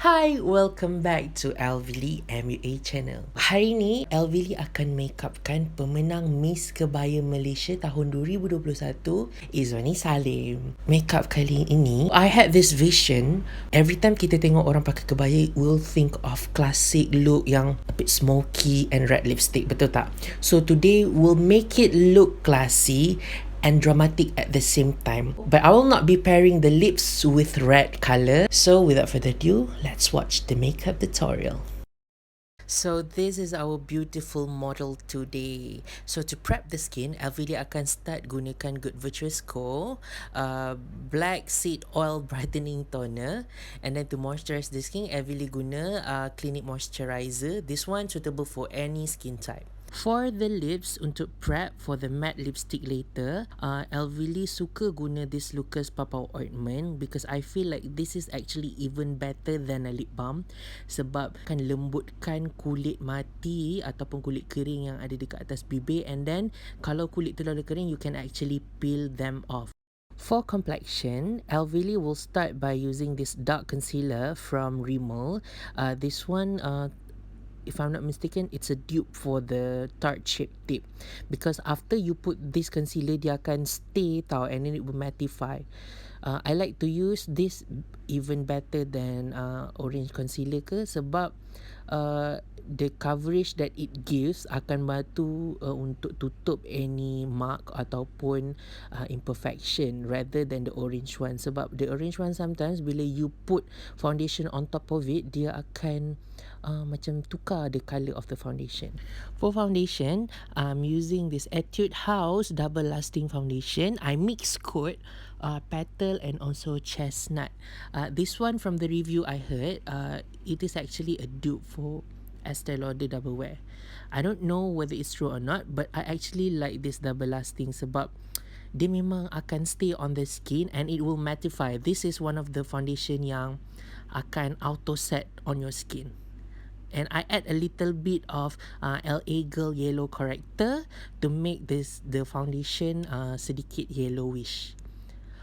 Hi, welcome back to LVLIMUA channel. Hari ni LVLI akan makeupkan pemenang Miss Kebaya Malaysia tahun 2021, Izwani Salim. Makeup kali ini, I had this vision. Every time kita tengok orang pakai kebaya, we'll think of classic look yang a bit smoky and red lipstick, betul tak? So today we'll make it look classy and dramatic at the same time. But I will not be pairing the lips with red color. So without further ado, let's watch the makeup tutorial. So this is our beautiful model today. So to prep the skin, LVLI akan start gunakan Good Virtuous Co. Black Seed Oil Brightening Toner. And then to moisturize the skin, LVLI guna Clinique Moisturizer. This one suitable for any skin type. For the lips, untuk prep for the matte lipstick later, LVLI suka guna this Lucas Papaw Ointment because I feel like this is actually even better than a lip balm sebab kan lembutkan kulit mati ataupun kulit kering yang ada dekat atas bibir, and then kalau kulit terlalu kering, you can actually peel them off. For complexion, LVLI will start by using this dark concealer from Rimmel. This one, if I'm not mistaken, it's a dupe for the tart shape tip, because after you put this concealer, dia akan stay tau, and then it will mattify. I like to use this even better than orange concealer ke, sebab the coverage that it gives akan bantu untuk tutup any mark ataupun imperfection rather than the orange one. Sebab the orange one sometimes bila you put foundation on top of it, dia akan macam tukar the colour of the foundation. For foundation, I'm using this Etude House Double Lasting Foundation. I mix coat petal and also chestnut. This one from the review I heard, it is actually a dupe for Estee Lauder Double Wear. I don't know whether it's true or not, but I actually like this double lasting sebab dia memang akan stay on the skin and it will mattify. This is one of the foundation yang akan auto set on your skin. And I add a little bit of LA Girl Yellow Corrector to make the foundation sedikit yellowish.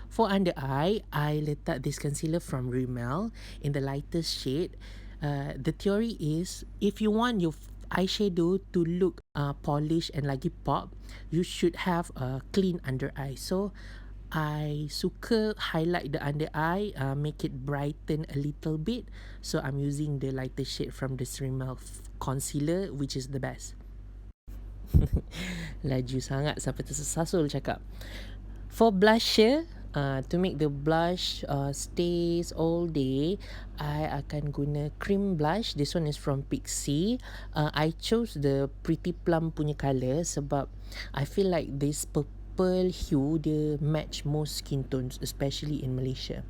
For under eye, I letak this concealer from Rimmel in the lightest shade. The theory is, if you want your eyeshadow to look polished and lagi pop, you should have a clean under eye. So I suka highlight the under eye, make it brighten a little bit. So I'm using the lighter shade from the Rimmel concealer, which is the best. Laju sangat sampai tersasul cakap. For blusher, to make the blush stays all day, I akan guna cream blush. This one is from Pixy. I chose the Pretty Plum punya colour sebab I feel like this purple hue dia match most skin tones, especially in Malaysia.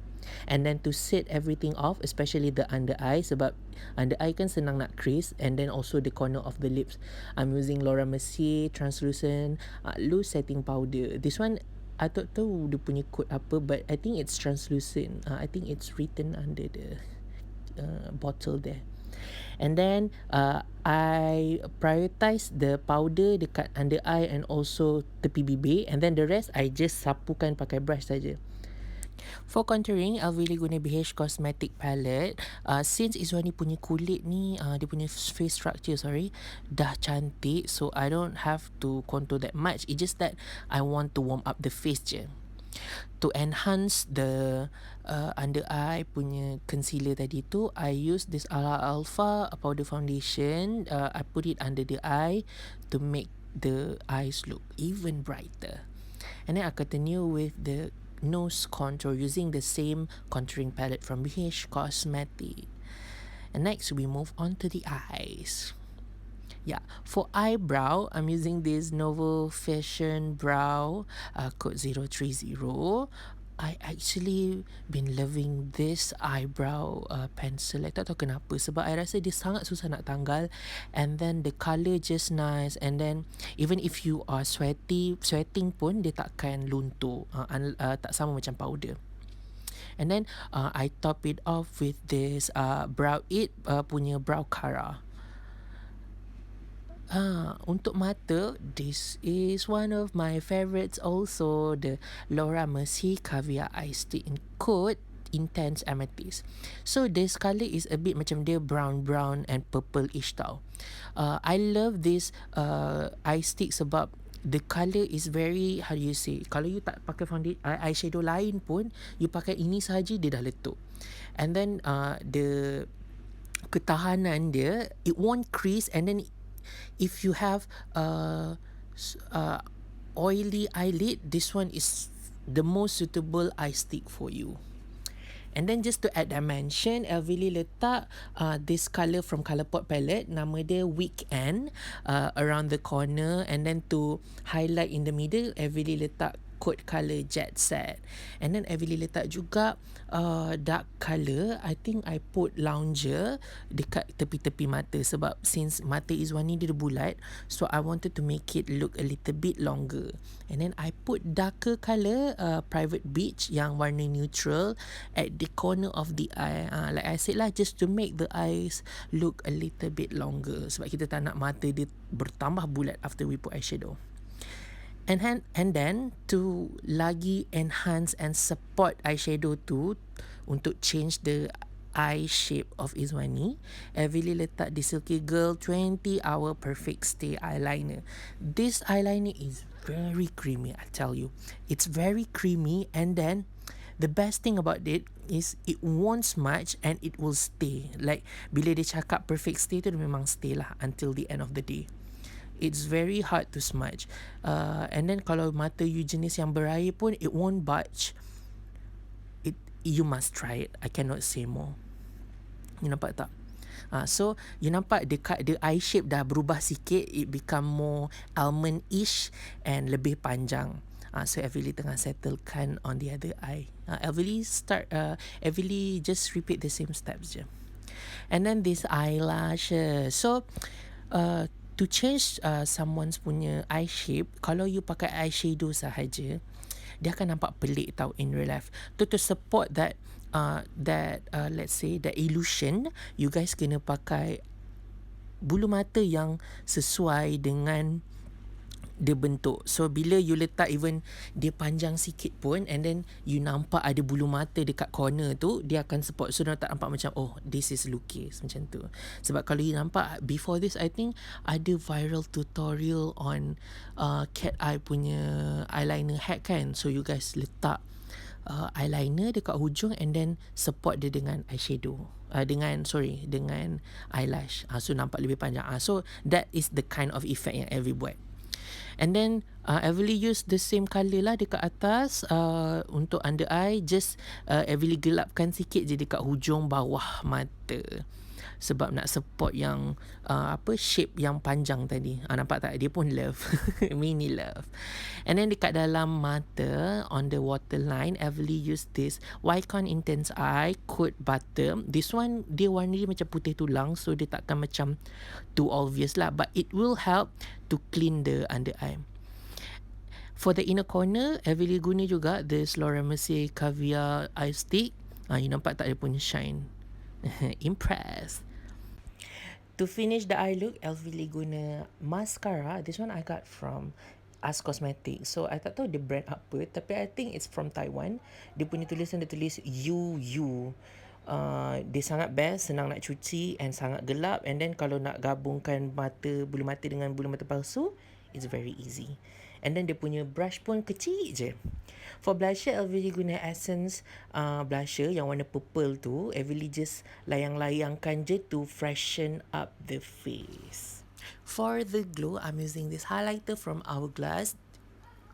And then to set everything off, especially the under eye, sebab under eye kan senang nak crease, and then also the corner of the lips, I'm using Laura Mercier translucent loose setting powder. This one I tak tahu dia punya code apa, but I think it's translucent. I think it's written under the bottle there. And then I prioritize the powder dekat under eye and also tepi bibir, and then the rest I just sapukan pakai brush saja. For contouring, LVLI guna BH Cosmetic palette. Since Izwani punya kulit ni, dia punya face structure, dah cantik, so I don't have to contour that much. It's just that I want to warm up the face je. To enhance the under eye punya concealer tadi tu, I use this Ala Alpha powder foundation. I put it under the eye to make the eyes look even brighter. And then I continue with the nose contour using the same contouring palette from BH Cosmetic. And next we move on to the eyes. Yeah, for eyebrow, I'm using this NOVO Fashion brow code 030. I actually been loving this eyebrow pencil. I tak tahu kenapa, sebab I rasa dia sangat susah nak tanggal, and then the colour just nice, and then even if you are sweating pun dia takkan luntur, tak sama macam powder. And then I top it off with this Brow It punya brow cara. Untuk mata, this is one of my favorites also, the Laura Mercier Caviar Eye Stick in code intense amethyst. So this colour is a bit macam dia brown and purple-ish tau. I love this eye stick sebab the colour is very, how do you say, kalau you tak pakai eyeshadow lain pun, you pakai ini sahaja dia dah letup. And then the ketahanan dia, it won't crease. And then if you have oily eyelid, this one is the most suitable eye stick for you. And then just to add dimension, LVLI letak this colour from Colourpop palette, nama dia Weekend, around the corner. And then to highlight in the middle, LVLI letak coat colour Jet Set. And then LVLI letak juga dark colour. I think I put Lounger dekat tepi-tepi mata sebab since mata Izwani dia bulat, so I wanted to make it look a little bit longer. And then I put darker colour Private Beach yang warna neutral at the corner of the eye. Like I said lah, just to make the eyes look a little bit longer sebab kita tak nak mata dia bertambah bulat after we put eyeshadow. And then to lagi enhance and support eyeshadow tu untuk change the eye shape of Izwani, LVLI letak the Silky Girl 20 Hour Perfect Stay eyeliner. This eyeliner is very creamy, I tell you. It's very creamy, and then the best thing about it is it won't smudge and it will stay. Like bila dia cakap perfect stay tu, dia memang stay lah until the end of the day. It's very hard to smudge. And then kalau mata you jenis yang berair pun, it won't budge. You must try it. I cannot say more. You nampak tak? So you nampak the eye shape dah berubah sikit. It become more almond-ish and lebih panjang. So LVLI tengah settlekan on the other eye. LVLI just repeat the same steps je. And then this eyelashes. So to change someone's punya eye shape, kalau you pakai eyeshadow sahaja, dia akan nampak pelik tau in real life. To support that let's say the illusion, you guys kena pakai bulu mata yang sesuai dengan dia bentuk. So bila you letak even dia panjang sikit pun, and then you nampak ada bulu mata dekat corner tu, dia akan support. So dia tak nampak macam, oh this is lukis macam tu. Sebab kalau you nampak before this, I think ada viral tutorial on cat eye punya eyeliner hack kan. So you guys letak eyeliner dekat hujung and then support dia dengan eyeshadow. Dengan eyelash. So nampak lebih panjang. So that is the kind of effect yang Elvi buat. And then LVLI use the same colour lah dekat atas untuk under eye. Just LVLI gelapkan sikit je dekat hujung bawah mata sebab nak support yang shape yang panjang tadi. Nampak tak? Dia pun love. Mini love. And then dekat dalam mata, on the waterline, LVLI use this Wycon Intense Eye Coat Butter. This one, dia warna dia macam putih tulang, so dia takkan macam too obvious lah, but it will help to clean the under eye. For the inner corner, LVLI guna juga this Laura Mercier Caviar Eye Stick. You nampak tak dia punya shine? Impressed. To finish the eye look, LVLI guna mascara. This one I got from As Cosmetics. So I tak tahu dia brand apa, tapi I think it's from Taiwan. Dia punya tulisan dia tulis UU. Dia sangat best, senang nak cuci and sangat gelap. And then kalau nak gabungkan bulu mata dengan bulu mata palsu, it's very easy. And then dia punya brush pun kecil je. For blusher, LVLI guna Essence blusher yang warna purple tu. LVLI just layang-layangkan je to freshen up the face. For the glow, I'm using this highlighter from Hourglass.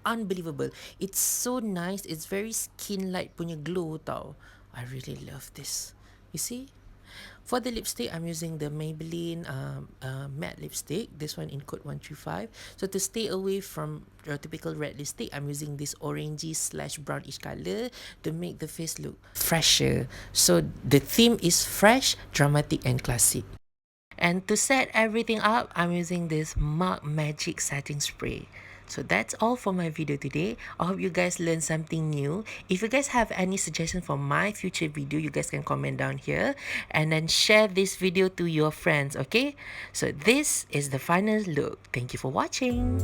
Unbelievable. It's so nice. It's very skin-like punya glow tau. I really love this. You see? For the lipstick, I'm using the Maybelline matte lipstick. This one in code 135. So to stay away from your typical red lipstick, I'm using this orangey/brownish color to make the face look fresher. So the theme is fresh, dramatic and classic. And to set everything up, I'm using this MAC Magic Setting Spray. So that's all for my video today. I hope you guys learned something new. If you guys have any suggestions for my future video, you guys can comment down here. And then share this video to your friends, okay? So this is the final look. Thank you for watching.